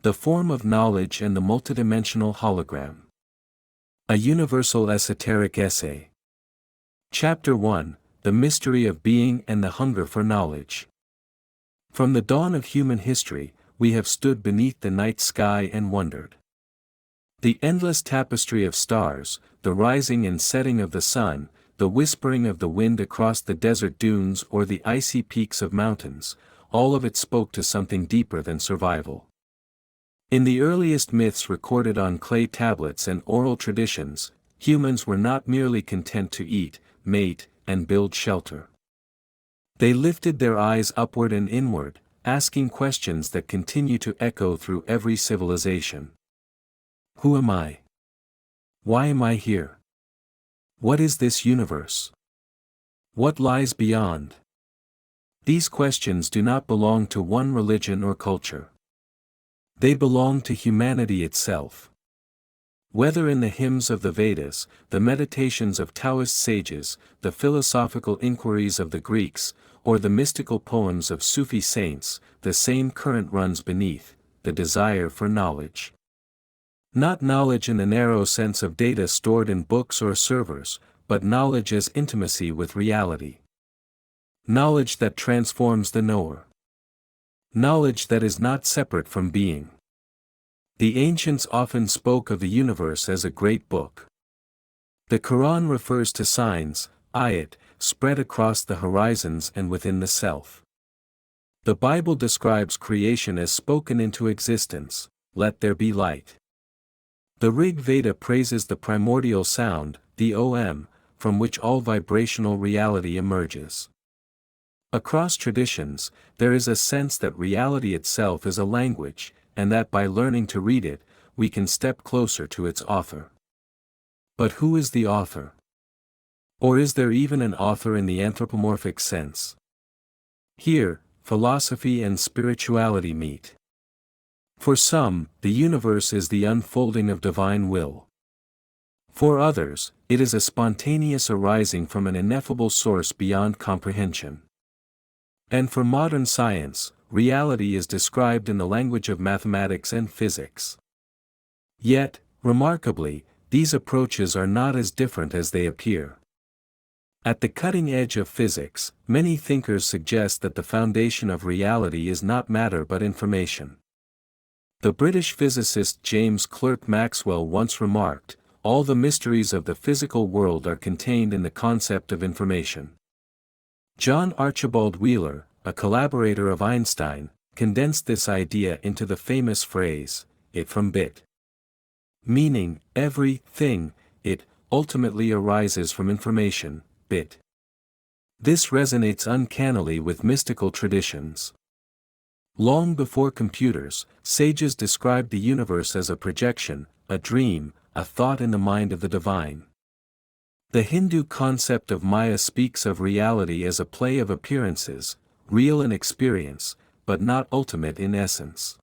The Form of Knowledge and the Multidimensional Hologram. A Universal Esoteric Essay. Chapter 1, The Mystery of Being and the Hunger for Knowledge. From the dawn of human history, we have stood beneath the night sky and wondered. The endless tapestry of stars, the rising and setting of the sun, the whispering of the wind across the desert dunes or the icy peaks of mountains, all of it spoke to something deeper than survival. In the earliest myths recorded on clay tablets and oral traditions, humans were not merely content to eat, mate, and build shelter. They lifted their eyes upward and inward, asking questions that continue to echo through every civilization. Who am I? Why am I here? What is this universe? What lies beyond? These questions do not belong to one religion or culture. They belong to humanity itself. Whether in the hymns of the Vedas, the meditations of Taoist sages, the philosophical inquiries of the Greeks, or the mystical poems of Sufi saints, the same current runs beneath: the desire for knowledge. Not knowledge in the narrow sense of data stored in books or servers, but knowledge as intimacy with reality. Knowledge that transforms the knower. Knowledge that is not separate from being. The ancients often spoke of the universe as a great book. The Quran refers to signs, ayat, spread across the horizons and within the self. The Bible describes creation as spoken into existence: let there be light. The Rig Veda praises the primordial sound, the Om, from which all vibrational reality emerges. Across traditions, there is a sense that reality itself is a language, and that by learning to read it, we can step closer to its author. But who is the author? Or is there even an author in the anthropomorphic sense? Here, philosophy and spirituality meet. For some, the universe is the unfolding of divine will. For others, it is a spontaneous arising from an ineffable source beyond comprehension. And for modern science, reality is described in the language of mathematics and physics. Yet, remarkably, these approaches are not as different as they appear. At the cutting edge of physics, many thinkers suggest that the foundation of reality is not matter but information. The British physicist James Clerk Maxwell once remarked, "All the mysteries of the physical world are contained in the concept of information." John Archibald Wheeler, a collaborator of Einstein, condensed this idea into the famous phrase, "it from bit." Meaning, every thing, it, ultimately arises from information, bit. This resonates uncannily with mystical traditions. Long before computers, sages described the universe as a projection, a dream, a thought in the mind of the divine. The Hindu concept of Maya speaks of reality as a play of appearances, real in experience, but not ultimate in essence.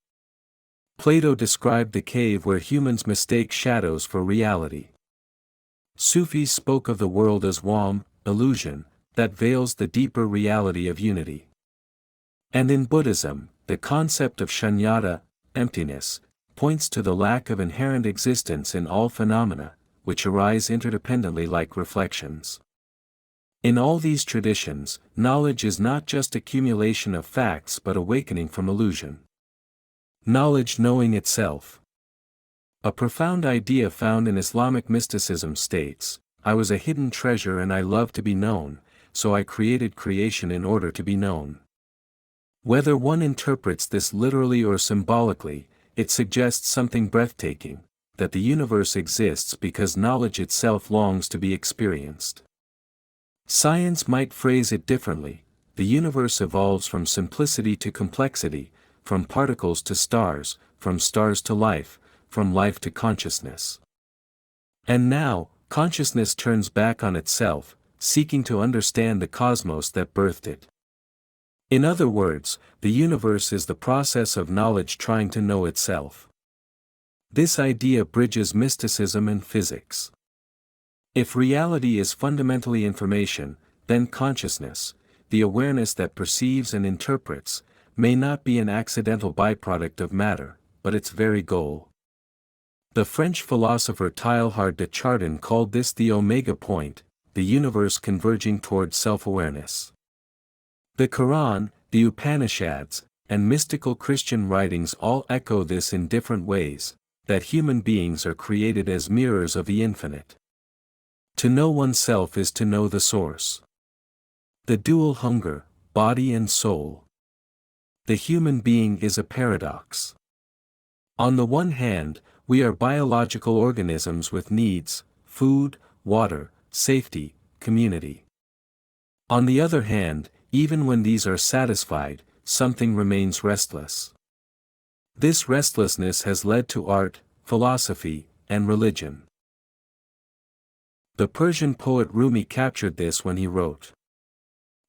Plato described the cave where humans mistake shadows for reality. Sufis spoke of the world as waham, illusion, that veils the deeper reality of unity. And in Buddhism, the concept of shunyata, emptiness, points to the lack of inherent existence in all phenomena, which arise interdependently like reflections. In all these traditions, knowledge is not just accumulation of facts but awakening from illusion. Knowledge knowing itself. A profound idea found in Islamic mysticism states, "I was a hidden treasure and I loved to be known, so I created creation in order to be known." Whether one interprets this literally or symbolically, it suggests something breathtaking: that the universe exists because knowledge itself longs to be experienced. Science might phrase it differently: the universe evolves from simplicity to complexity, from particles to stars, from stars to life, from life to consciousness. And now, consciousness turns back on itself, seeking to understand the cosmos that birthed it. In other words, the universe is the process of knowledge trying to know itself. This idea bridges mysticism and physics. If reality is fundamentally information, then consciousness, the awareness that perceives and interprets, may not be an accidental byproduct of matter, but its very goal. The French philosopher Teilhard de Chardin called this the omega point, the universe converging towards self-awareness. The Quran, the Upanishads, and mystical Christian writings all echo this in different ways, that human beings are created as mirrors of the infinite. To know oneself is to know the source. The dual hunger, body and soul. The human being is a paradox. On the one hand, we are biological organisms with needs: food, water, safety, community. On the other hand, even when these are satisfied, something remains restless. This restlessness has led to art, philosophy, and religion. The Persian poet Rumi captured this when he wrote,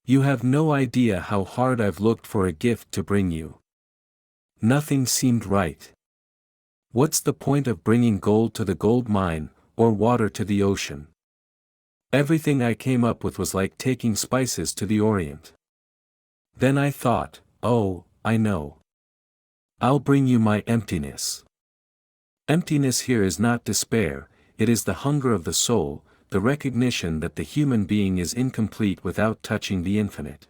"You have no idea how hard I've looked for a gift to bring you. Nothing seemed right. What's the point of bringing gold to the gold mine, or water to the ocean? Everything I came up with was like taking spices to the Orient. Then I thought, oh, I know. I'll bring you my emptiness." Emptiness here is not despair, it is the hunger of the soul, the recognition that the human being is incomplete without touching the infinite.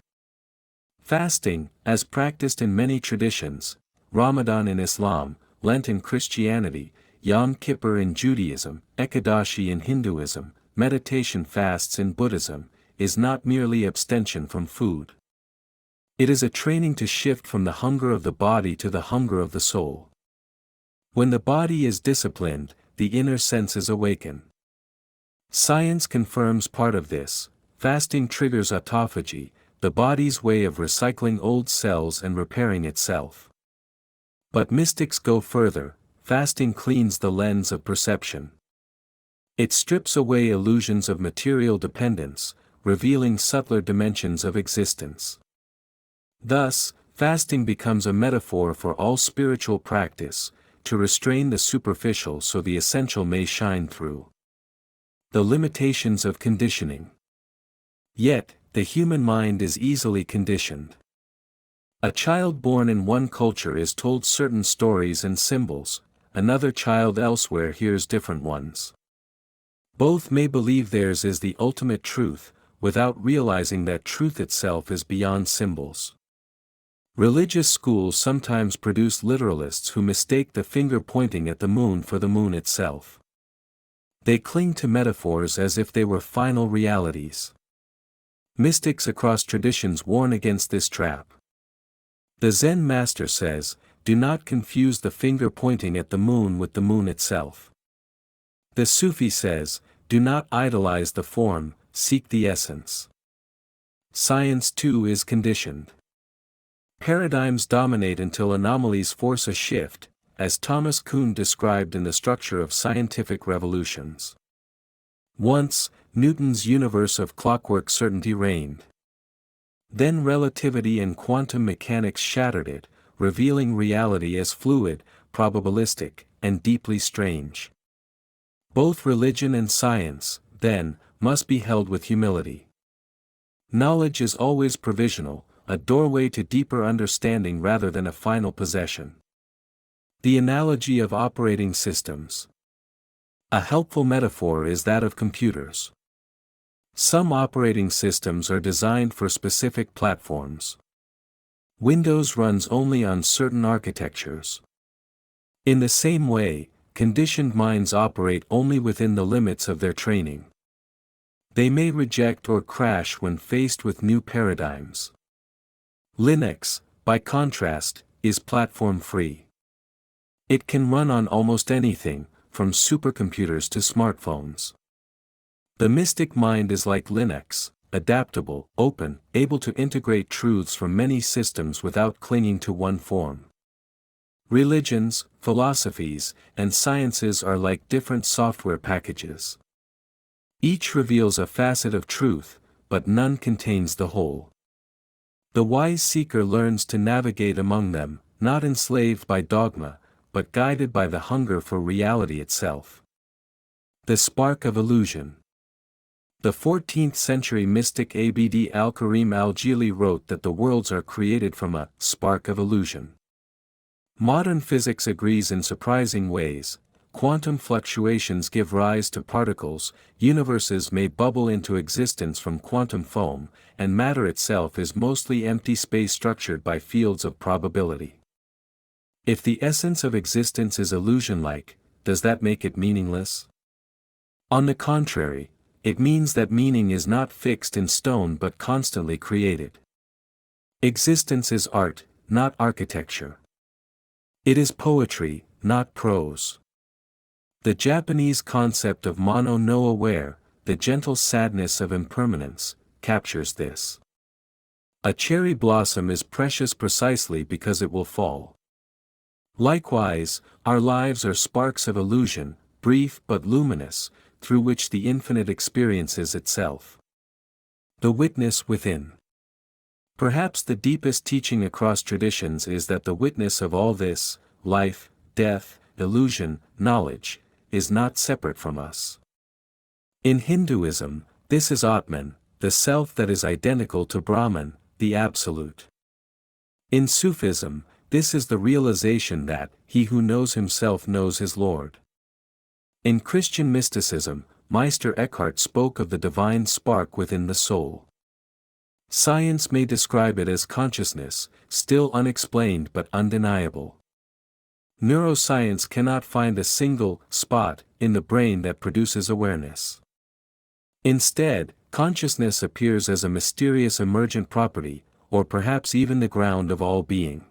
Fasting, as practiced in many traditions, Ramadan in Islam, Lent in Christianity, Yom Kippur in Judaism, Ekadashi in Hinduism, meditation fasts in Buddhism, is not merely abstention from food. It is a training to shift from the hunger of the body to the hunger of the soul. When the body is disciplined, the inner senses awaken. Science confirms part of this. Fasting triggers autophagy, the body's way of recycling old cells and repairing itself. But mystics go further. Fasting cleans the lens of perception. It strips away illusions of material dependence, revealing subtler dimensions of existence. Thus, fasting becomes a metaphor for all spiritual practice, to restrain the superficial so the essential may shine through. The limitations of conditioning. Yet, the human mind is easily conditioned. A child born in one culture is told certain stories and symbols, another child elsewhere hears different ones. Both may believe theirs is the ultimate truth, without realizing that truth itself is beyond symbols. Religious schools sometimes produce literalists who mistake the finger pointing at the moon for the moon itself. They cling to metaphors as if they were final realities. Mystics across traditions warn against this trap. The Zen master says, "Do not confuse the finger pointing at the moon with the moon itself." The Sufi says, "Do not idolize the form, seek the essence." Science too is conditioned. Paradigms dominate until anomalies force a shift, as Thomas Kuhn described in The Structure of Scientific Revolutions. Once, Newton's universe of clockwork certainty reigned. Then relativity and quantum mechanics shattered it, revealing reality as fluid, probabilistic, and deeply strange. Both religion and science, then, must be held with humility. Knowledge is always provisional, a doorway to deeper understanding rather than a final possession. The analogy of operating systems. A helpful metaphor is that of computers. Some operating systems are designed for specific platforms. Windows runs only on certain architectures. In the same way, conditioned minds operate only within the limits of their training. They may reject or crash when faced with new paradigms. Linux, by contrast, is platform-free. It can run on almost anything, from supercomputers to smartphones. The mystic mind is like Linux, adaptable, open, able to integrate truths from many systems without clinging to one form. Religions, philosophies, and sciences are like different software packages. Each reveals a facet of truth, but none contains the whole. The wise seeker learns to navigate among them, not enslaved by dogma, but guided by the hunger for reality itself. The spark of illusion. The 14th-century mystic Abd al-Karim al-Jili wrote that the worlds are created from a spark of illusion. Modern physics agrees in surprising ways. Quantum fluctuations give rise to particles, universes may bubble into existence from quantum foam, and matter itself is mostly empty space structured by fields of probability. If the essence of existence is illusion-like, does that make it meaningless? On the contrary, it means that meaning is not fixed in stone but constantly created. Existence is art, not architecture. It is poetry, not prose. The Japanese concept of mono no aware, the gentle sadness of impermanence, captures this. A cherry blossom is precious precisely because it will fall. Likewise, our lives are sparks of illusion, brief but luminous, through which the infinite experiences itself. The witness within. Perhaps the deepest teaching across traditions is that the witness of all this, life, death, illusion, knowledge, is not separate from us. In Hinduism, this is Atman, the self that is identical to Brahman, the Absolute. In Sufism, this is the realization that he who knows himself knows his Lord. In Christian mysticism, Meister Eckhart spoke of the divine spark within the soul. Science may describe it as consciousness, still unexplained but undeniable. Neuroscience cannot find a single spot in the brain that produces awareness. Instead, consciousness appears as a mysterious emergent property, or perhaps even the ground of all being.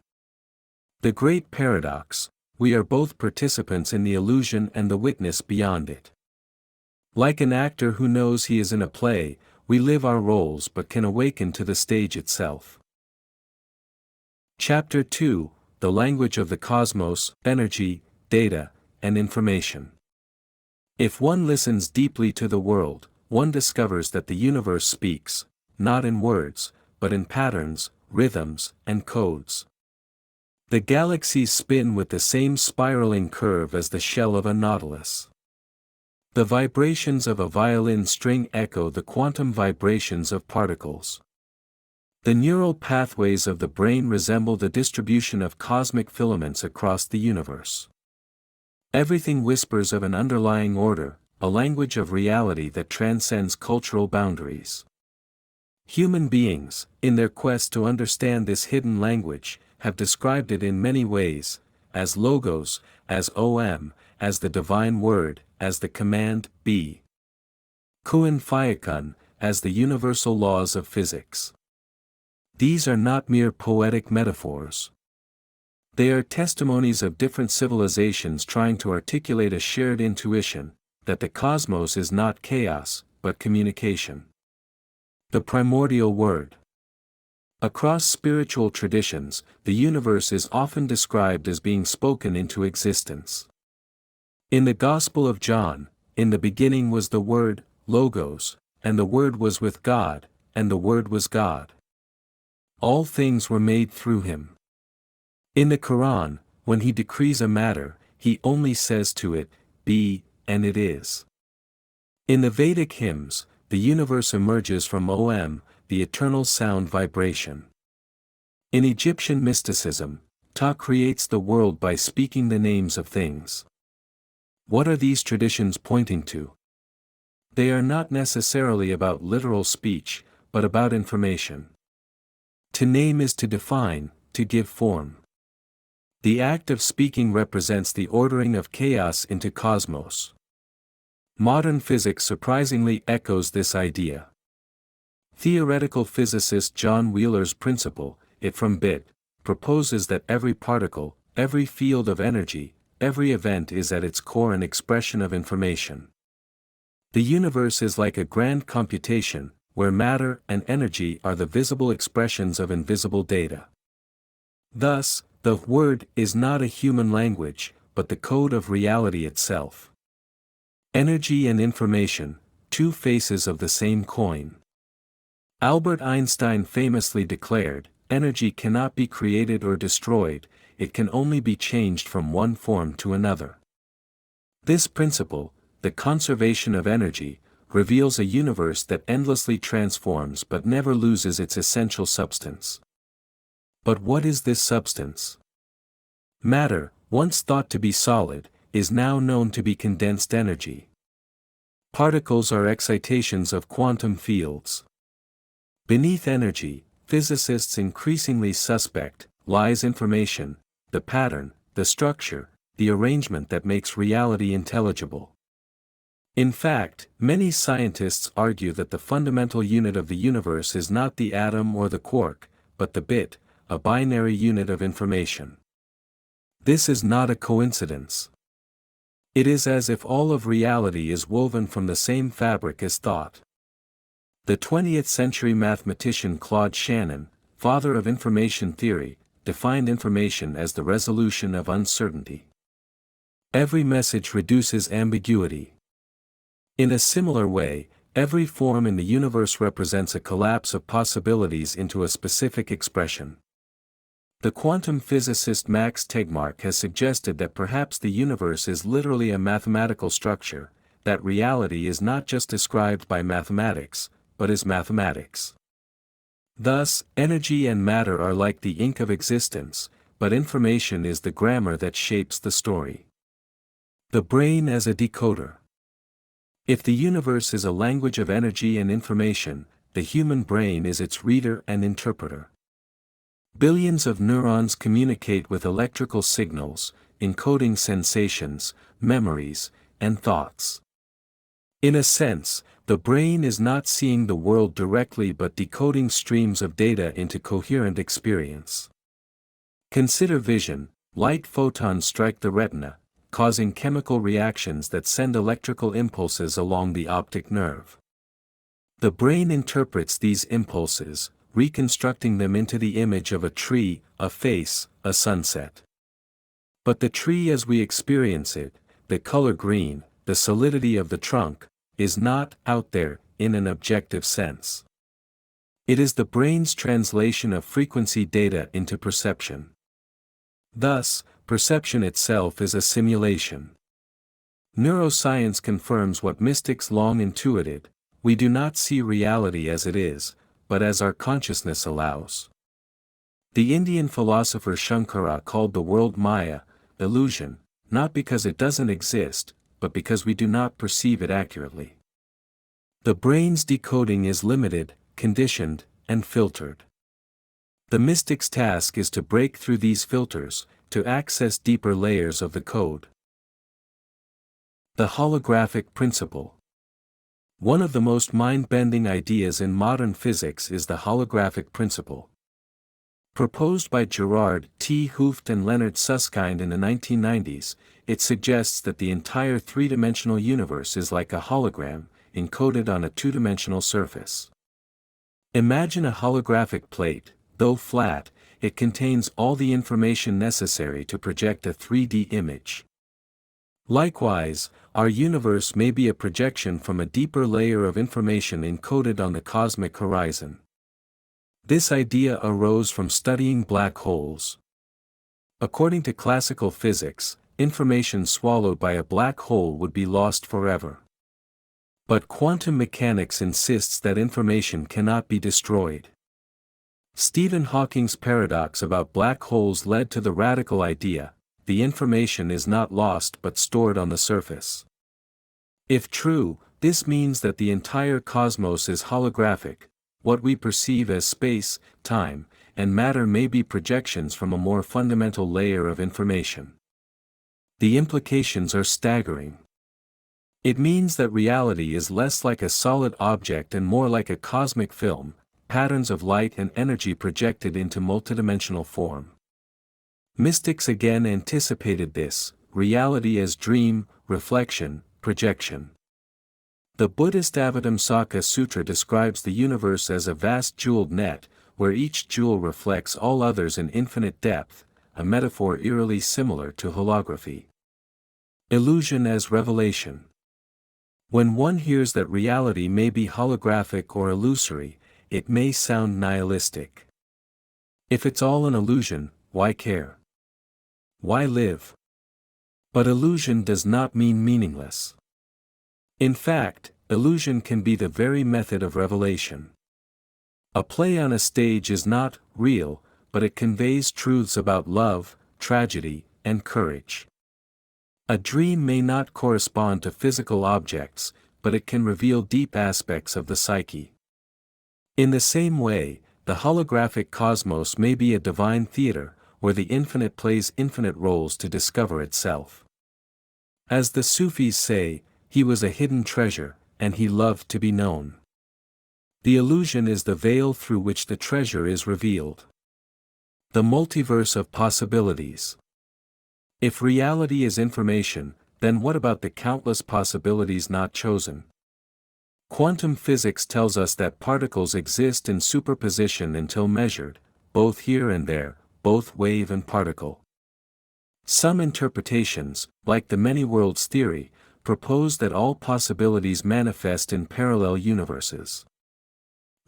The great paradox: we are both participants in the illusion and the witness beyond it. Like an actor who knows he is in a play, we live our roles but can awaken to the stage itself. Chapter 2: The Language of the Cosmos, Energy, Data, and Information. If one listens deeply to the world, one discovers that the universe speaks, not in words, but in patterns, rhythms, and codes. The galaxies spin with the same spiraling curve as the shell of a nautilus. The vibrations of a violin string echo the quantum vibrations of particles. The neural pathways of the brain resemble the distribution of cosmic filaments across the universe. Everything whispers of an underlying order, a language of reality that transcends cultural boundaries. Human beings, in their quest to understand this hidden language, have described it in many ways, as logos, as om, as the divine word, as the command, be. Kun Fayakun, as the universal laws of physics. These are not mere poetic metaphors. They are testimonies of different civilizations trying to articulate a shared intuition, that the cosmos is not chaos, but communication. The primordial word. Across spiritual traditions, the universe is often described as being spoken into existence. In the Gospel of John, in the beginning was the Word, Logos, and the Word was with God, and the Word was God. All things were made through him. In the Quran, when he decrees a matter, he only says to it, be, and it is. In the Vedic hymns, the universe emerges from Om, the eternal sound vibration. In Egyptian mysticism, Ta creates the world by speaking the names of things. What are these traditions pointing to? They are not necessarily about literal speech, but about information. To name is to define, to give form. The act of speaking represents the ordering of chaos into cosmos. Modern physics surprisingly echoes this idea. Theoretical physicist John Wheeler's principle, it from bit, proposes that every particle, every field of energy, every event is at its core an expression of information. The universe is like a grand computation, where matter and energy are the visible expressions of invisible data. Thus, the word is not a human language, but the code of reality itself. Energy and information, two faces of the same coin. Albert Einstein famously declared, energy cannot be created or destroyed, it can only be changed from one form to another. This principle, the conservation of energy, reveals a universe that endlessly transforms but never loses its essential substance. But what is this substance? Matter, once thought to be solid, is now known to be condensed energy. Particles are excitations of quantum fields. Beneath energy, physicists increasingly suspect, lies information, the pattern, the structure, the arrangement that makes reality intelligible. In fact, many scientists argue that the fundamental unit of the universe is not the atom or the quark, but the bit, a binary unit of information. This is not a coincidence. It is as if all of reality is woven from the same fabric as thought. The 20th century mathematician Claude Shannon, father of information theory, defined information as the resolution of uncertainty. Every message reduces ambiguity. In a similar way, every form in the universe represents a collapse of possibilities into a specific expression. The quantum physicist Max Tegmark has suggested that perhaps the universe is literally a mathematical structure, that reality is not just described by mathematics, but is mathematics. Thus, energy and matter are like the ink of existence, but information is the grammar that shapes the story. The brain as a decoder. If the universe is a language of energy and information, the human brain is its reader and interpreter. Billions of neurons communicate with electrical signals, encoding sensations, memories, and thoughts. In a sense, the brain is not seeing the world directly but decoding streams of data into coherent experience. Consider vision. Light photons strike the retina, causing chemical reactions that send electrical impulses along the optic nerve. The brain interprets these impulses, reconstructing them into the image of a tree, a face, a sunset. But the tree as we experience it, the color green, the solidity of the trunk, is not out there, in an objective sense. It is the brain's translation of frequency data into perception. Thus, perception itself is a simulation. Neuroscience confirms what mystics long intuited: we do not see reality as it is, but as our consciousness allows. The Indian philosopher Shankara called the world Maya, illusion, not because it doesn't exist, but because we do not perceive it accurately. The brain's decoding is limited, conditioned, and filtered. The mystic's task is to break through these filters, to access deeper layers of the code. The holographic principle. One of the most mind-bending ideas in modern physics is the holographic principle. Proposed by Gerard T. Hooft and Leonard Susskind in the 1990s, it suggests that the entire three-dimensional universe is like a hologram, encoded on a two-dimensional surface. Imagine a holographic plate. Though flat, it contains all the information necessary to project a 3D image. Likewise, our universe may be a projection from a deeper layer of information encoded on the cosmic horizon. This idea arose from studying black holes. According to classical physics, information swallowed by a black hole would be lost forever. But quantum mechanics insists that information cannot be destroyed. Stephen Hawking's paradox about black holes led to the radical idea: the information is not lost but stored on the surface. If true, this means that the entire cosmos is holographic. What we perceive as space, time, and matter may be projections from a more fundamental layer of information. The implications are staggering. It means that reality is less like a solid object and more like a cosmic film, patterns of light and energy projected into multidimensional form. Mystics again anticipated this: reality as dream, reflection, projection. The Buddhist Avatamsaka Sutra describes the universe as a vast jeweled net, where each jewel reflects all others in infinite depth, a metaphor eerily similar to holography. Illusion as revelation. When one hears that reality may be holographic or illusory, it may sound nihilistic. If it's all an illusion, why care? Why live? But illusion does not mean meaningless. In fact, illusion can be the very method of revelation. A play on a stage is not real, but it conveys truths about love, tragedy, and courage. A dream may not correspond to physical objects, but it can reveal deep aspects of the psyche. In the same way, the holographic cosmos may be a divine theater, where the infinite plays infinite roles to discover itself. As the Sufis say, he was a hidden treasure, and he loved to be known. The illusion is the veil through which the treasure is revealed. The multiverse of possibilities. If reality is information, then what about the countless possibilities not chosen? Quantum physics tells us that particles exist in superposition until measured, both here and there, both wave and particle. Some interpretations, like the many worlds theory, propose that all possibilities manifest in parallel universes.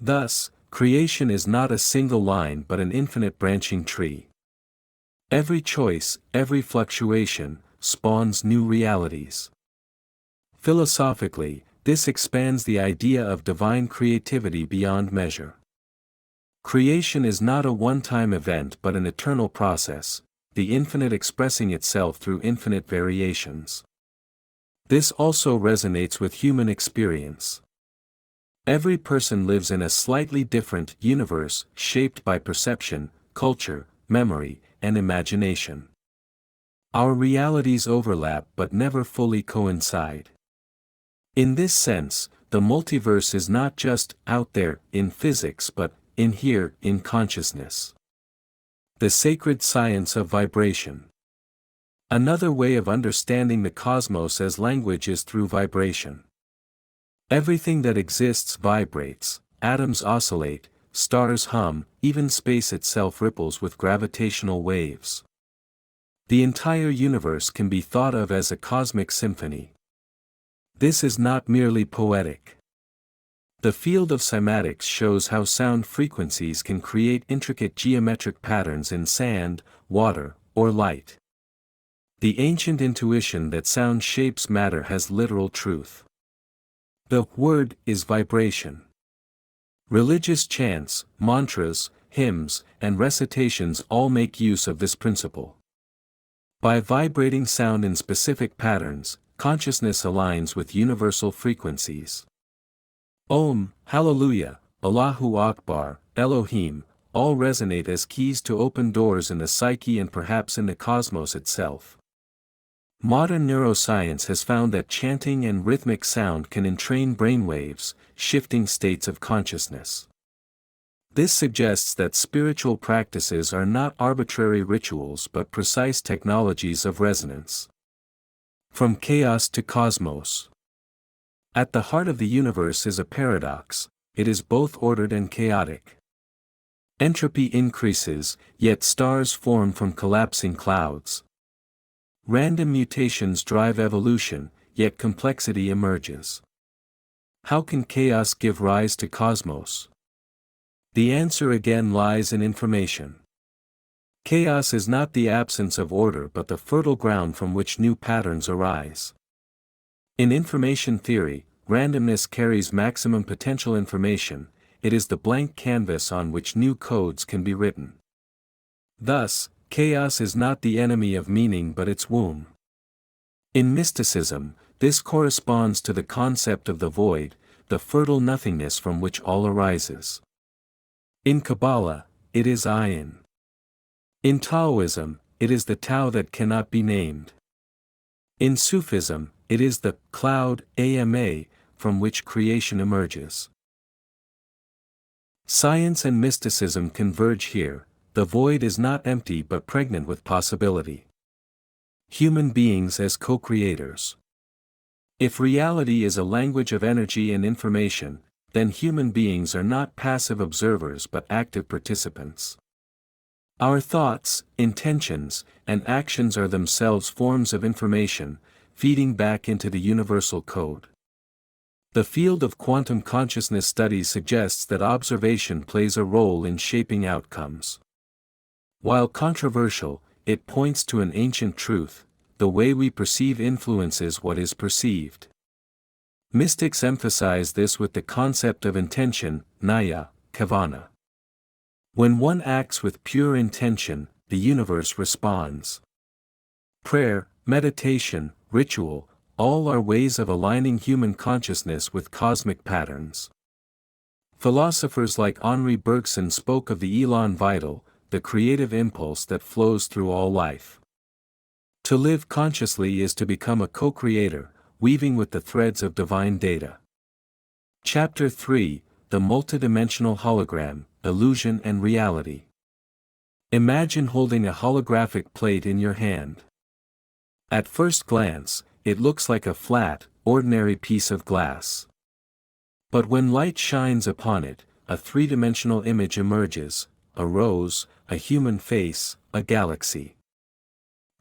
Thus, creation is not a single line but an infinite branching tree. Every choice, every fluctuation, spawns new realities. Philosophically, this expands the idea of divine creativity beyond measure. Creation is not a one-time event but an eternal process, the infinite expressing itself through infinite variations. This also resonates with human experience. Every person lives in a slightly different universe shaped by perception, culture, memory, and imagination. Our realities overlap but never fully coincide. In this sense, the multiverse is not just out there in physics but in here in consciousness. The sacred science of vibration. Another way of understanding the cosmos as language is through vibration. Everything that exists vibrates, atoms oscillate, stars hum, even space itself ripples with gravitational waves. The entire universe can be thought of as a cosmic symphony. This is not merely poetic. The field of cymatics shows how sound frequencies can create intricate geometric patterns in sand, water, or light. The ancient intuition that sound shapes matter has literal truth. The word is vibration. Religious chants, mantras, hymns, and recitations all make use of this principle. By vibrating sound in specific patterns, consciousness aligns with universal frequencies. Om, Hallelujah, Allahu Akbar, Elohim, all resonate as keys to open doors in the psyche and perhaps in the cosmos itself. Modern neuroscience has found that chanting and rhythmic sound can entrain brainwaves, shifting states of consciousness. This suggests that spiritual practices are not arbitrary rituals but precise technologies of resonance. From chaos to cosmos. At the heart of the universe is a paradox, it is both ordered and chaotic. Entropy increases, yet stars form from collapsing clouds. Random mutations drive evolution, yet complexity emerges. How can chaos give rise to cosmos? The answer again lies in information. Chaos is not the absence of order but the fertile ground from which new patterns arise. In information theory, randomness carries maximum potential information, it is the blank canvas on which new codes can be written. Thus, chaos is not the enemy of meaning but its womb. In mysticism, this corresponds to the concept of the void, the fertile nothingness from which all arises. In Kabbalah, it is ayin. In Taoism, it is the Tao that cannot be named. In Sufism, it is the cloud, ama, from which creation emerges. Science and mysticism converge here, the void is not empty but pregnant with possibility. Human beings as co-creators. If reality is a language of energy and information, then human beings are not passive observers but active participants. Our thoughts, intentions, and actions are themselves forms of information, feeding back into the universal code. The field of quantum consciousness studies suggests that observation plays a role in shaping outcomes. While controversial, it points to an ancient truth: the way we perceive influences what is perceived. Mystics emphasize this with the concept of intention, naya, kavana. When one acts with pure intention, the universe responds. Prayer, meditation, ritual, all are ways of aligning human consciousness with cosmic patterns. Philosophers like Henri Bergson spoke of the elan vital, the creative impulse that flows through all life. To live consciously is to become a co-creator, weaving with the threads of divine data. Chapter 3, The Multidimensional Hologram, Illusion and Reality. Imagine holding a holographic plate in your hand. At first glance, it looks like a flat, ordinary piece of glass. But when light shines upon it, a three-dimensional image emerges: a rose, a human face, a galaxy.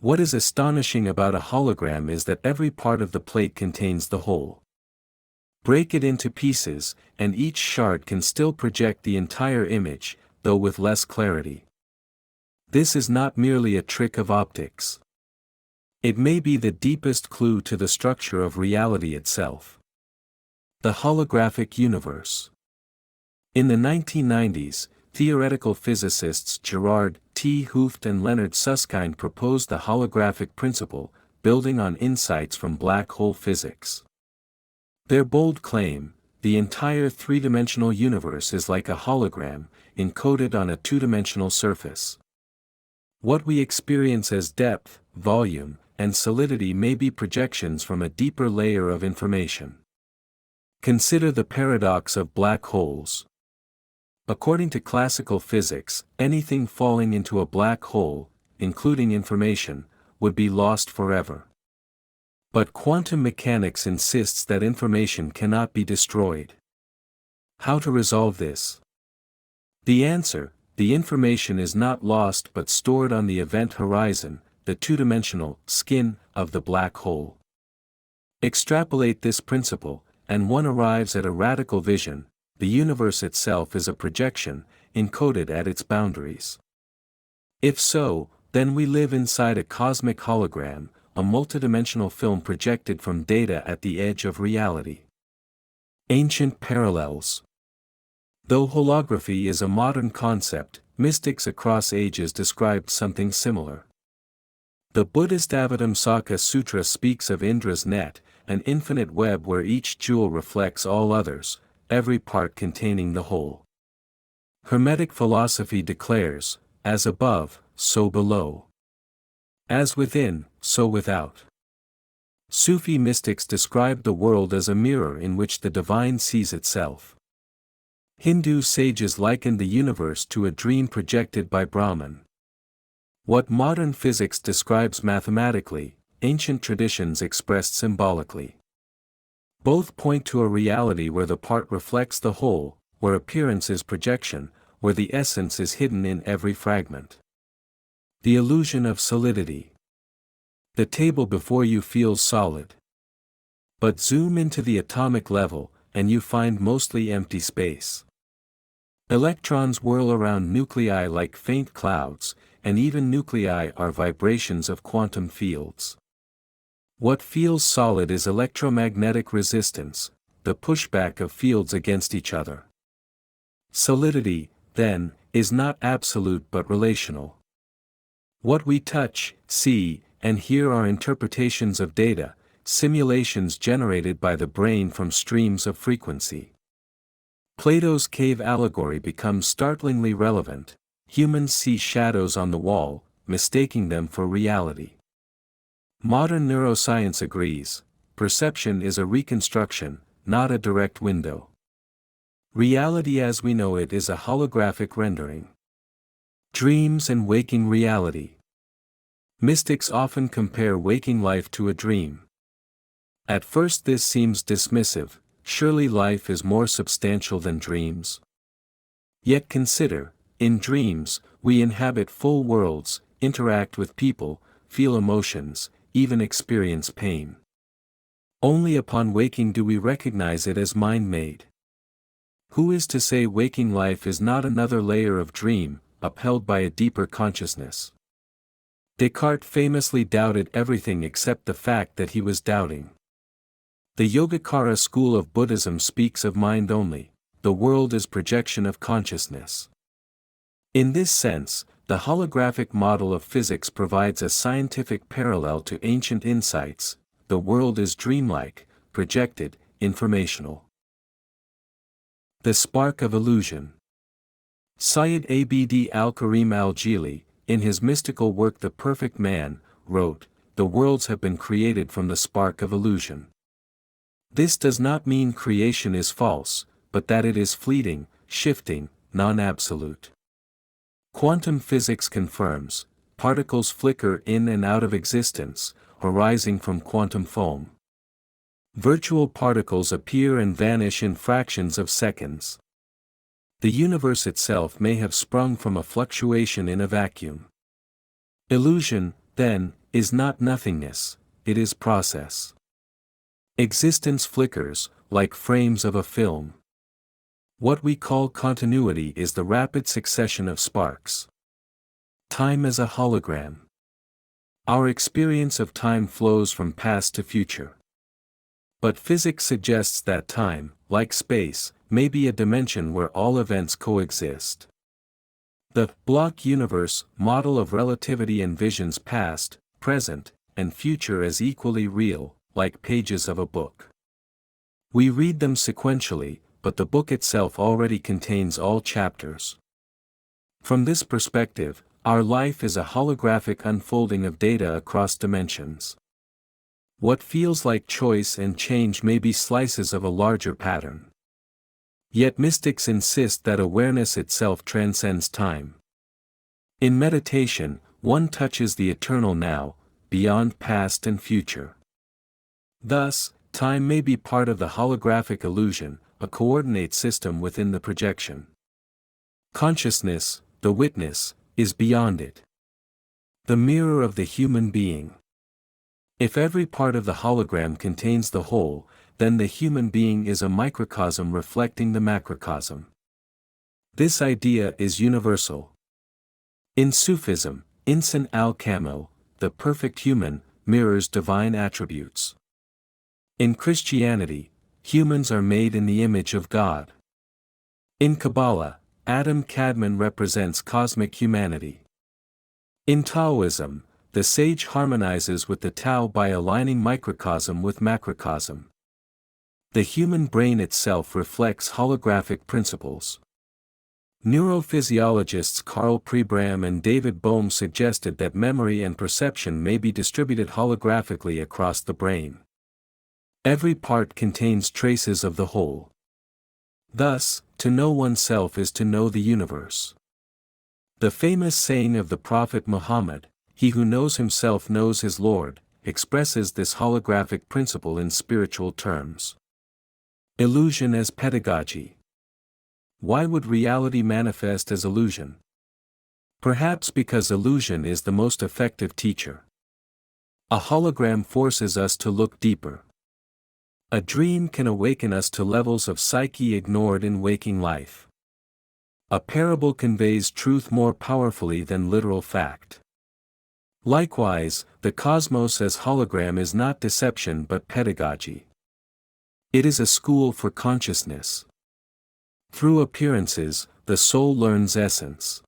What is astonishing about a hologram is that every part of the plate contains the whole. Break it into pieces, and each shard can still project the entire image, though with less clarity. This is not merely a trick of optics. It may be the deepest clue to the structure of reality itself. The holographic universe. In the 1990s, theoretical physicists Gerard T. Hooft and Leonard Susskind proposed the holographic principle, building on insights from black hole physics. Their bold claim, the entire three-dimensional universe is like a hologram, encoded on a two-dimensional surface. What we experience as depth, volume, and solidity may be projections from a deeper layer of information. Consider the paradox of black holes. According to classical physics, anything falling into a black hole, including information, would be lost forever. But quantum mechanics insists that information cannot be destroyed. How to resolve this? The answer: the information is not lost but stored on the event horizon, the two-dimensional skin of the black hole. Extrapolate this principle, and one arrives at a radical vision: the universe itself is a projection, encoded at its boundaries. If so, then we live inside a cosmic hologram, a multidimensional film projected from data at the edge of reality. Ancient parallels. Though holography is a modern concept, mystics across ages described something similar. The Buddhist Avatamsaka Sutra speaks of Indra's net, an infinite web where each jewel reflects all others, every part containing the whole. Hermetic philosophy declares, as above, so below. As within, so without. Sufi mystics describe the world as a mirror in which the divine sees itself. Hindu sages likened the universe to a dream projected by Brahman. What modern physics describes mathematically, ancient traditions expressed symbolically. Both point to a reality where the part reflects the whole, where appearance is projection, where the essence is hidden in every fragment. The illusion of solidity. The table before you feels solid. But zoom into the atomic level, and you find mostly empty space. Electrons whirl around nuclei like faint clouds, and even nuclei are vibrations of quantum fields. What feels solid is electromagnetic resistance, the pushback of fields against each other. Solidity, then, is not absolute but relational. What we touch, see, and hear are interpretations of data, simulations generated by the brain from streams of frequency. Plato's cave allegory becomes startlingly relevant. Humans see shadows on the wall, mistaking them for reality. Modern neuroscience agrees, perception is a reconstruction, not a direct window. Reality as we know it is a holographic rendering. Dreams and waking reality. Mystics often compare waking life to a dream. At first this seems dismissive: surely life is more substantial than dreams. Yet consider, in dreams, we inhabit full worlds, interact with people, feel emotions, even experience pain. Only upon waking do we recognize it as mind-made. Who is to say waking life is not another layer of dream, upheld by a deeper consciousness? Descartes famously doubted everything except the fact that he was doubting. The Yogacara school of Buddhism speaks of mind only: the world is projection of consciousness. In this sense, The holographic model of physics provides a scientific parallel to ancient insights. The world is dreamlike, projected, informational. The spark of illusion. Sayyid Abd al-Karim al-Jili, in his mystical work The Perfect Man, wrote, "The worlds have been created from the spark of illusion." This does not mean creation is false, but that it is fleeting, shifting, non-absolute. Quantum physics confirms, particles flicker in and out of existence, arising from quantum foam. Virtual particles appear and vanish in fractions of seconds. The universe itself may have sprung from a fluctuation in a vacuum. Illusion, then, is not nothingness, it is process. Existence flickers, like frames of a film. What we call continuity is the rapid succession of sparks. Time as a hologram. Our experience of time flows from past to future. But physics suggests that time, like space, may be a dimension where all events coexist. The block universe model of relativity envisions past, present, and future as equally real, like pages of a book. We read them sequentially, but the book itself already contains all chapters. From this perspective, our life is a holographic unfolding of data across dimensions. What feels like choice and change may be slices of a larger pattern. Yet mystics insist that awareness itself transcends time. In meditation, one touches the eternal now, beyond past and future. Thus, time may be part of the holographic illusion, a coordinate system within the projection. Consciousness, the witness, is beyond it. The mirror of the human being. If every part of the hologram contains the whole, then the human being is a microcosm reflecting the macrocosm. This idea is universal. In Sufism, Insan al-Kamil, the perfect human, mirrors divine attributes. In Christianity, humans are made in the image of God. In Kabbalah, Adam Kadmon represents cosmic humanity. In Taoism, the sage harmonizes with the Tao by aligning microcosm with macrocosm. The human brain itself reflects holographic principles. Neurophysiologists Carl Pribram and David Bohm suggested that memory and perception may be distributed holographically across the brain. Every part contains traces of the whole. Thus, to know oneself is to know the universe. The famous saying of the Prophet Muhammad, "He who knows himself knows his Lord," expresses this holographic principle in spiritual terms. Illusion as pedagogy. Why would reality manifest as illusion? Perhaps because illusion is the most effective teacher. A hologram forces us to look deeper. A dream can awaken us to levels of psyche ignored in waking life. A parable conveys truth more powerfully than literal fact. Likewise, the cosmos as hologram is not deception but pedagogy. It is a school for consciousness. Through appearances, the soul learns essence.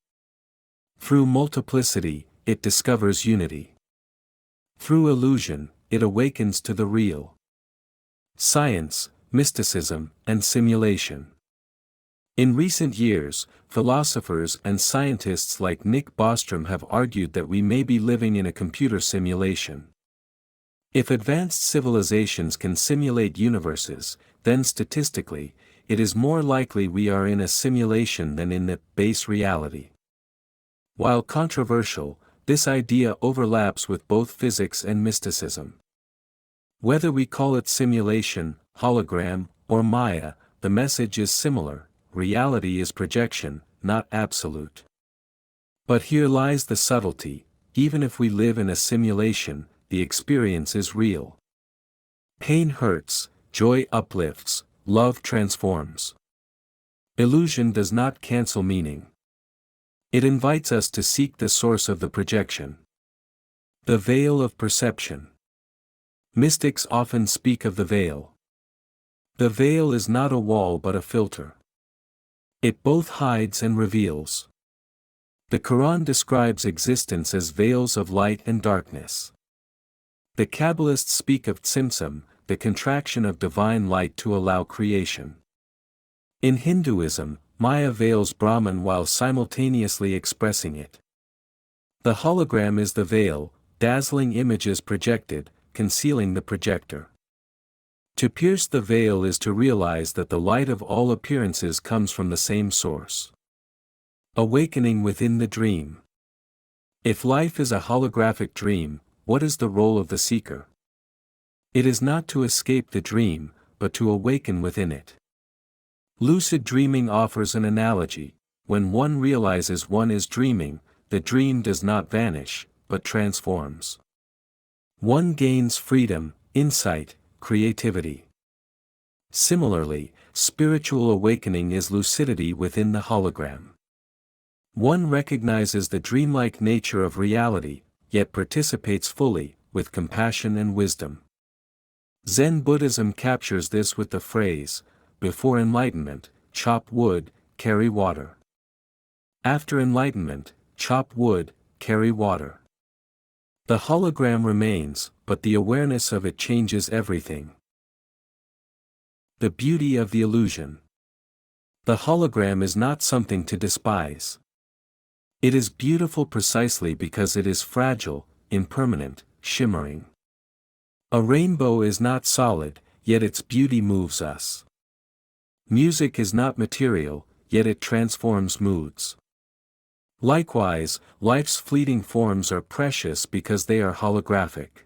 Through multiplicity, it discovers unity. Through illusion, it awakens to the real. Science, mysticism, and simulation. In recent years, philosophers and scientists like Nick Bostrom have argued that we may be living in a computer simulation. If advanced civilizations can simulate universes, then statistically, it is more likely we are in a simulation than in the base reality. While controversial, this idea overlaps with both physics and mysticism. Whether we call it simulation, hologram, or Maya, the message is similar: reality is projection, not absolute. But here lies the subtlety: even if we live in a simulation, the experience is real. Pain hurts, joy uplifts, love transforms. Illusion does not cancel meaning. It invites us to seek the source of the projection. The veil of perception. Mystics often speak of the veil. The veil is not a wall but a filter. It both hides and reveals. The Quran describes existence as veils of light and darkness. The Kabbalists speak of Tzimtzum, the contraction of divine light to allow creation. In Hinduism, Maya veils Brahman while simultaneously expressing it. The hologram is the veil, dazzling images projected, concealing the projector. To pierce the veil is to realize that the light of all appearances comes from the same source. Awakening within the dream. If life is a holographic dream, what is the role of the seeker? It is not to escape the dream, but to awaken within it. Lucid dreaming offers an analogy. When one realizes one is dreaming, the dream does not vanish, but transforms. One gains freedom, insight, creativity. Similarly, spiritual awakening is lucidity within the hologram. One recognizes the dreamlike nature of reality, yet participates fully, with compassion and wisdom. Zen Buddhism captures this with the phrase, "Before enlightenment, chop wood, carry water. After enlightenment, chop wood, carry water." The hologram remains, but the awareness of it changes everything. The beauty of the illusion. The hologram is not something to despise. It is beautiful precisely because it is fragile, impermanent, shimmering. A rainbow is not solid, yet its beauty moves us. Music is not material, yet it transforms moods. Likewise, life's fleeting forms are precious because they are holographic.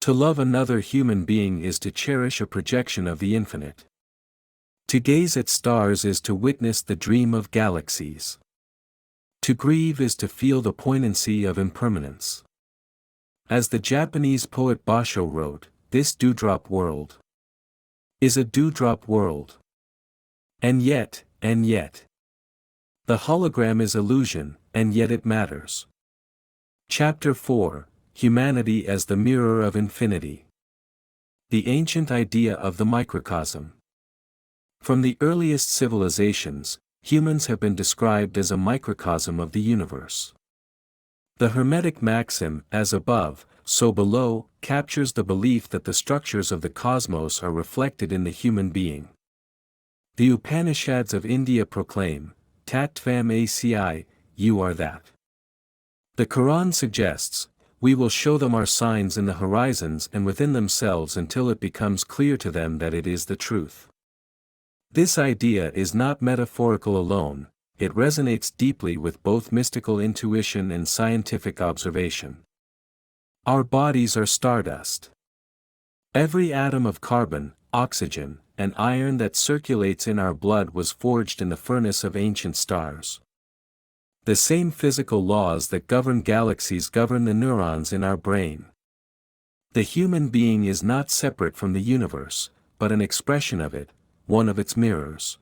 To love another human being is to cherish a projection of the infinite. To gaze at stars is to witness the dream of galaxies. To grieve is to feel the poignancy of impermanence. As the Japanese poet Basho wrote, "This dewdrop world is a dewdrop world. And yet. The hologram is illusion, and yet it matters." Chapter 4, Humanity as the Mirror of Infinity. The ancient idea of the microcosm. From the earliest civilizations, humans have been described as a microcosm of the universe. The Hermetic maxim, "as above, so below," captures the belief that the structures of the cosmos are reflected in the human being. The Upanishads of India proclaim, "Tat Tvam Asi, you are that." The Quran suggests, "We will show them our signs in the horizons and within themselves until it becomes clear to them that it is the truth." This idea is not metaphorical alone, it resonates deeply with both mystical intuition and scientific observation. Our bodies are stardust. Every atom of carbon, oxygen, and iron that circulates in our blood was forged in the furnace of ancient stars. The same physical laws that govern galaxies govern the neurons in our brain. The human being is not separate from the universe, but an expression of it, one of its mirrors.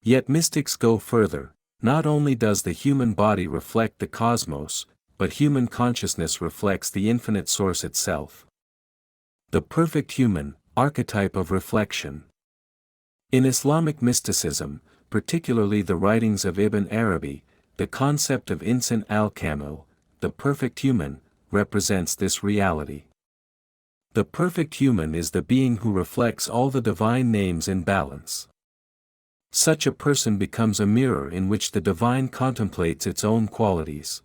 Yet mystics go further. Not only does the human body reflect the cosmos, but human consciousness reflects the infinite source itself. The perfect human, archetype of reflection. In Islamic mysticism, particularly the writings of Ibn Arabi, the concept of Insan al-Kamil, the perfect human, represents this reality. The perfect human is the being who reflects all the divine names in balance. Such a person becomes a mirror in which the divine contemplates its own qualities.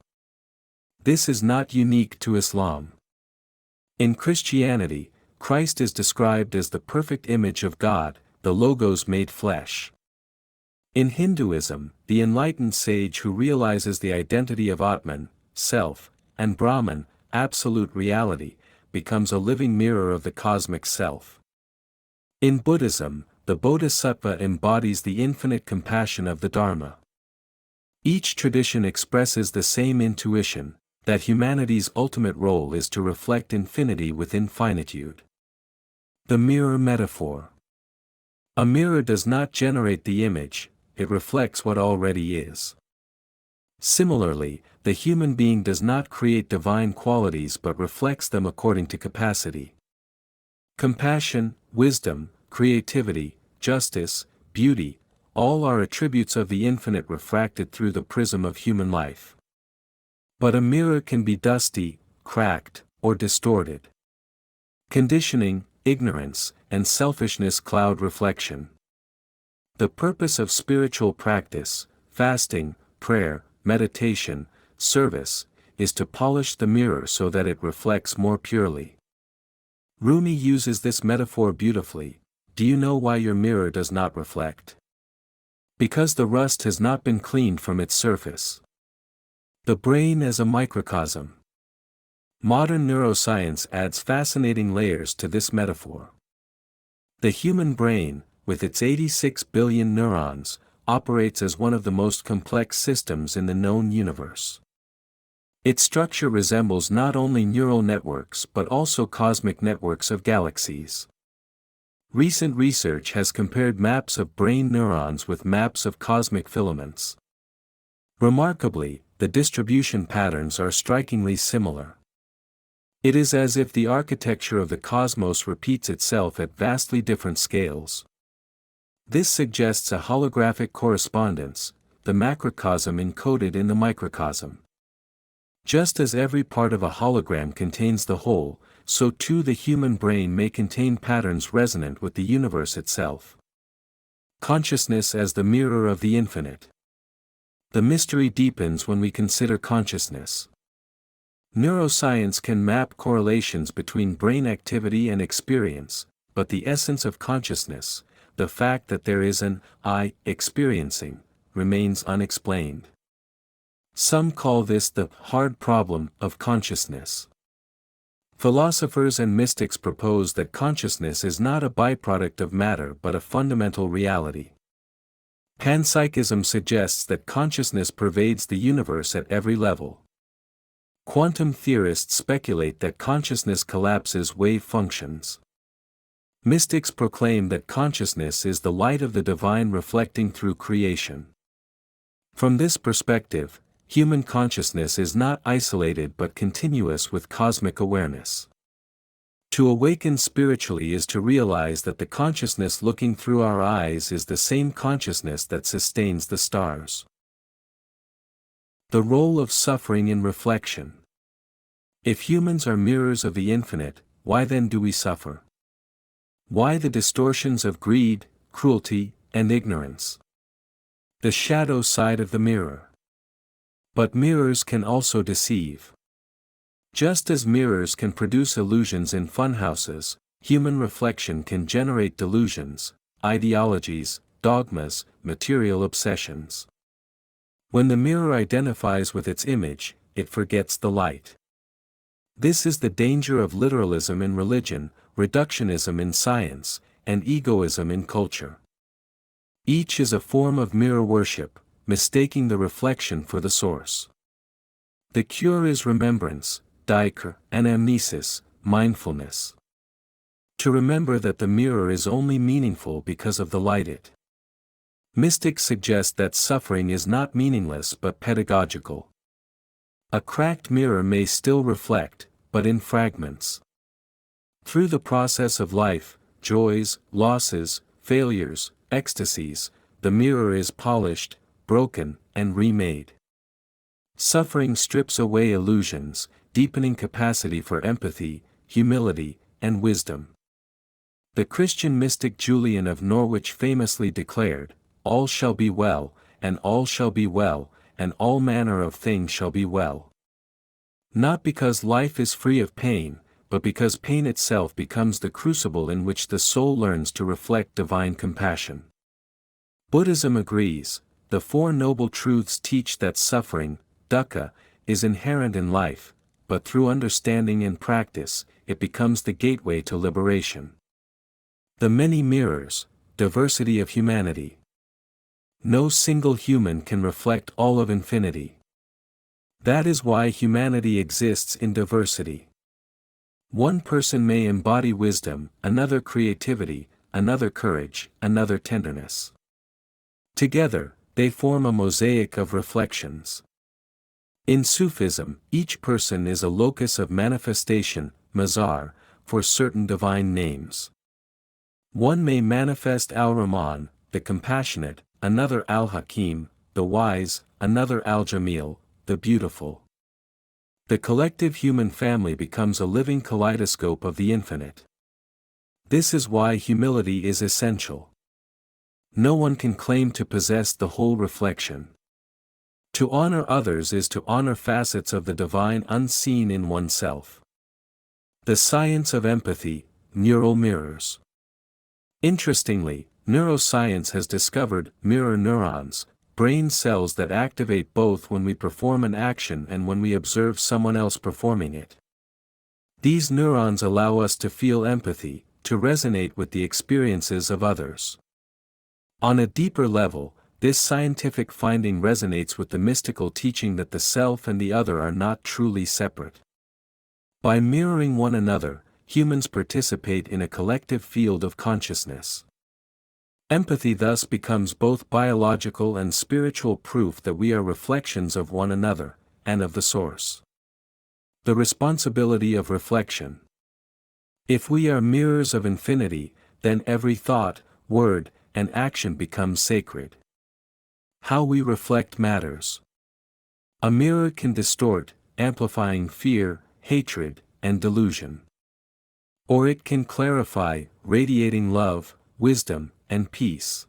This is not unique to Islam. In Christianity, Christ is described as the perfect image of God, the Logos made flesh. In Hinduism, the enlightened sage who realizes the identity of Atman, self, and Brahman, absolute reality, becomes a living mirror of the cosmic self. In Buddhism, the Bodhisattva embodies the infinite compassion of the Dharma. Each tradition expresses the same intuition, that humanity's ultimate role is to reflect infinity within finitude. The mirror metaphor. A mirror does not generate the image, it reflects what already is. Similarly, the human being does not create divine qualities but reflects them according to capacity. Compassion, wisdom, creativity, justice, beauty, all are attributes of the infinite refracted through the prism of human life. But a mirror can be dusty, cracked, or distorted. Conditioning, ignorance, and selfishness cloud reflection. The purpose of spiritual practice, fasting, prayer, meditation, service, is to polish the mirror so that it reflects more purely. Rumi uses this metaphor beautifully. Do you know why your mirror does not reflect? Because the rust has not been cleaned from its surface. The brain as a microcosm. Modern neuroscience adds fascinating layers to this metaphor. The human brain, with its 86 billion neurons, operates as one of the most complex systems in the known universe. Its structure resembles not only neural networks but also cosmic networks of galaxies. Recent research has compared maps of brain neurons with maps of cosmic filaments. Remarkably, the distribution patterns are strikingly similar. It is as if the architecture of the cosmos repeats itself at vastly different scales. This suggests a holographic correspondence, the macrocosm encoded in the microcosm. Just as every part of a hologram contains the whole, so too the human brain may contain patterns resonant with the universe itself. Consciousness as the mirror of the infinite. The mystery deepens when we consider consciousness. Neuroscience can map correlations between brain activity and experience, but the essence of consciousness, the fact that there is an I experiencing, remains unexplained. Some call this the hard problem of consciousness. Philosophers and mystics propose that consciousness is not a byproduct of matter but a fundamental reality. Panpsychism suggests that consciousness pervades the universe at every level. Quantum theorists speculate that consciousness collapses wave functions. Mystics proclaim that consciousness is the light of the divine reflecting through creation. From this perspective, human consciousness is not isolated but continuous with cosmic awareness. To awaken spiritually is to realize that the consciousness looking through our eyes is the same consciousness that sustains the stars. The role of suffering in reflection. If humans are mirrors of the infinite, why then do we suffer? Why the distortions of greed, cruelty, and ignorance? The shadow side of the mirror. But mirrors can also deceive. Just as mirrors can produce illusions in funhouses, human reflection can generate delusions, ideologies, dogmas, material obsessions. When the mirror identifies with its image, it forgets the light. This is the danger of literalism in religion, reductionism in science, and egoism in culture. Each is a form of mirror worship, mistaking the reflection for the source. The cure is remembrance, daikar, anamnesis, mindfulness. To remember that the mirror is only meaningful because of the light it. Mystics suggest that suffering is not meaningless but pedagogical. A cracked mirror may still reflect, but in fragments. Through the process of life, joys, losses, failures, ecstasies, the mirror is polished, broken, and remade. Suffering strips away illusions, deepening capacity for empathy, humility, and wisdom. The Christian mystic Julian of Norwich famously declared, "All shall be well, and all shall be well, and all manner of things shall be well." Not because life is free of pain, but because pain itself becomes the crucible in which the soul learns to reflect divine compassion. Buddhism agrees. The Four Noble Truths teach that suffering, dukkha, is inherent in life, but through understanding and practice, it becomes the gateway to liberation. The many mirrors, diversity of humanity. No single human can reflect all of infinity. That is why humanity exists in diversity. One person may embody wisdom, another creativity, another courage, another tenderness. Together, they form a mosaic of reflections. In Sufism, each person is a locus of manifestation, mazar, for certain divine names. One may manifest Al-Rahman, the compassionate, another Al-Hakim, the wise, another Al-Jamil, the beautiful. The collective human family becomes a living kaleidoscope of the infinite. This is why humility is essential. No one can claim to possess the whole reflection. To honor others is to honor facets of the divine unseen in oneself. The science of empathy, neural mirrors. Interestingly, neuroscience has discovered mirror neurons, brain cells that activate both when we perform an action and when we observe someone else performing it. These neurons allow us to feel empathy, to resonate with the experiences of others. On a deeper level, this scientific finding resonates with the mystical teaching that the self and the other are not truly separate. By mirroring one another, humans participate in a collective field of consciousness. Empathy thus becomes both biological and spiritual proof that we are reflections of one another, and of the source. The responsibility of reflection. If we are mirrors of infinity, then every thought, word, and action becomes sacred. How we reflect matters. A mirror can distort, amplifying fear, hatred, and delusion. Or it can clarify, radiating love, wisdom, and peace.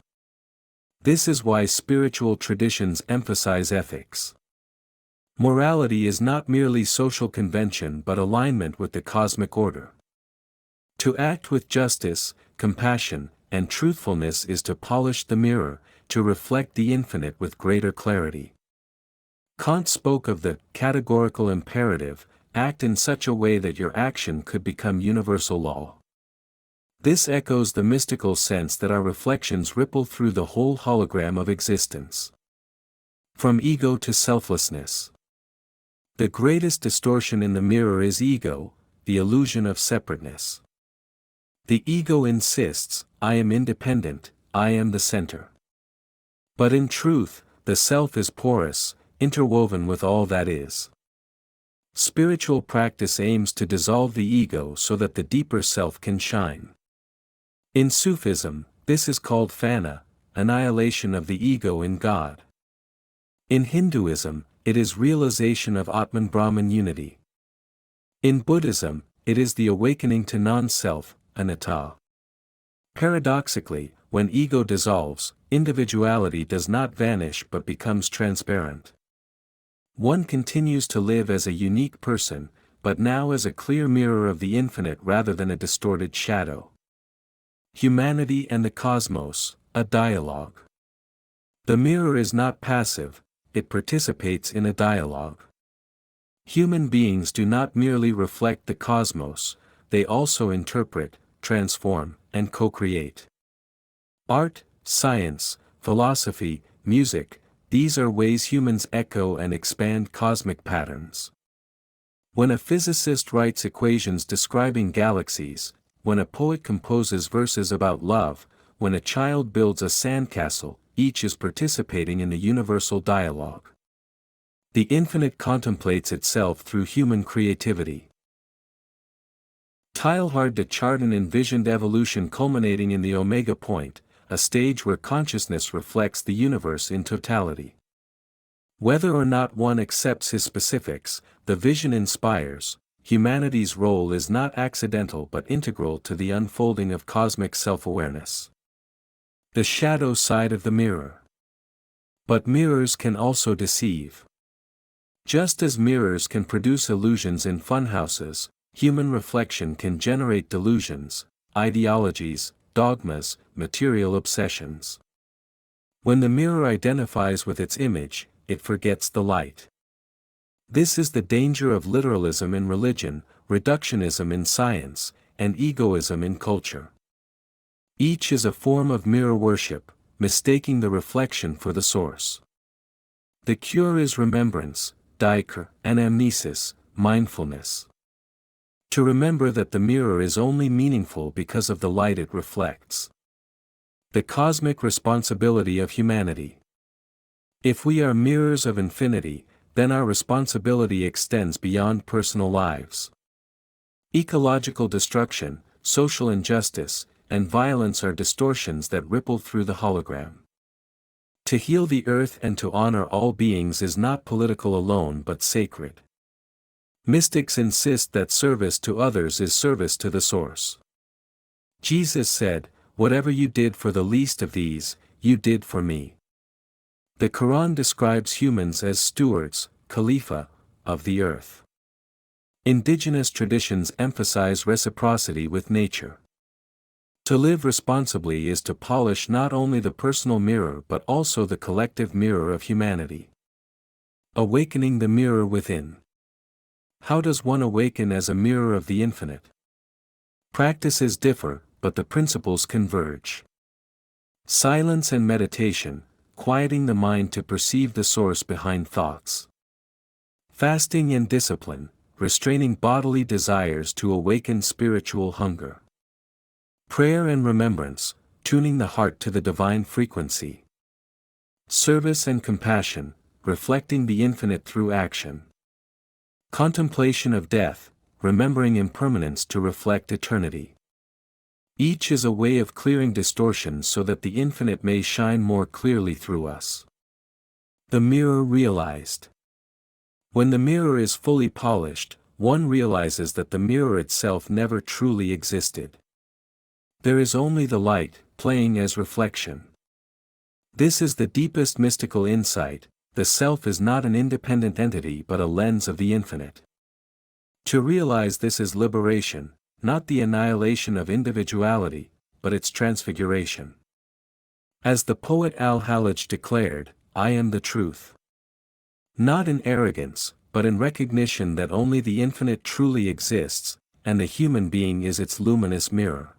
This is why spiritual traditions emphasize ethics. Morality is not merely social convention but alignment with the cosmic order. To act with justice, compassion, and truthfulness is to polish the mirror, to reflect the infinite with greater clarity. Kant spoke of the categorical imperative: act in such a way that your action could become universal law. This echoes the mystical sense that our reflections ripple through the whole hologram of existence. From ego to selflessness. The greatest distortion in the mirror is ego, the illusion of separateness. The ego insists, I am independent, I am the center. But in truth, the self is porous, interwoven with all that is. Spiritual practice aims to dissolve the ego so that the deeper self can shine. In Sufism, this is called fana, annihilation of the ego in God. In Hinduism, it is realization of Atman-Brahman unity. In Buddhism, it is the awakening to non-self, anatta. Paradoxically, when ego dissolves, individuality does not vanish but becomes transparent. One continues to live as a unique person, but now as a clear mirror of the infinite rather than a distorted shadow. Humanity and the cosmos, a dialogue. The mirror is not passive, it participates in a dialogue. Human beings do not merely reflect the cosmos, they also interpret, transform, and co-create. Art, science, philosophy, music, these are ways humans echo and expand cosmic patterns. When a physicist writes equations describing galaxies, when a poet composes verses about love, when a child builds a sandcastle, each is participating in the universal dialogue. The infinite contemplates itself through human creativity. Teilhard de Chardin envisioned evolution culminating in the omega point, a stage where consciousness reflects the universe in totality. Whether or not one accepts his specifics, the vision inspires. Humanity's role is not accidental but integral to the unfolding of cosmic self-awareness. The shadow side of the mirror. But mirrors can also deceive. Just as mirrors can produce illusions in funhouses, human reflection can generate delusions, ideologies, dogmas, material obsessions. When the mirror identifies with its image, it forgets the light. This is the danger of literalism in religion, reductionism in science, and egoism in culture. Each is a form of mirror worship, mistaking the reflection for the source. The cure is remembrance, daikar, anamnesis, mindfulness. To remember that the mirror is only meaningful because of the light it reflects. The cosmic responsibility of humanity. If we are mirrors of infinity, then our responsibility extends beyond personal lives. Ecological destruction, social injustice, and violence are distortions that ripple through the hologram. To heal the earth and to honor all beings is not political alone but sacred. Mystics insist that service to others is service to the source. Jesus said, "Whatever you did for the least of these, you did for me." The Quran describes humans as stewards, Khalifa, of the earth. Indigenous traditions emphasize reciprocity with nature. To live responsibly is to polish not only the personal mirror but also the collective mirror of humanity. Awakening the mirror within. How does one awaken as a mirror of the infinite? Practices differ, but the principles converge. Silence and meditation, quieting the mind to perceive the source behind thoughts. Fasting and discipline, restraining bodily desires to awaken spiritual hunger. Prayer and remembrance, tuning the heart to the divine frequency. Service and compassion, reflecting the infinite through action. Contemplation of death, remembering impermanence to reflect eternity. Each is a way of clearing distortion so that the infinite may shine more clearly through us. The mirror realized. When the mirror is fully polished, one realizes that the mirror itself never truly existed. There is only the light, playing as reflection. This is the deepest mystical insight: the self is not an independent entity but a lens of the infinite. To realize this is liberation, not the annihilation of individuality, but its transfiguration. As the poet Al-Hallaj declared, "I am the truth." Not in arrogance, but in recognition that only the infinite truly exists, and the human being is its luminous mirror.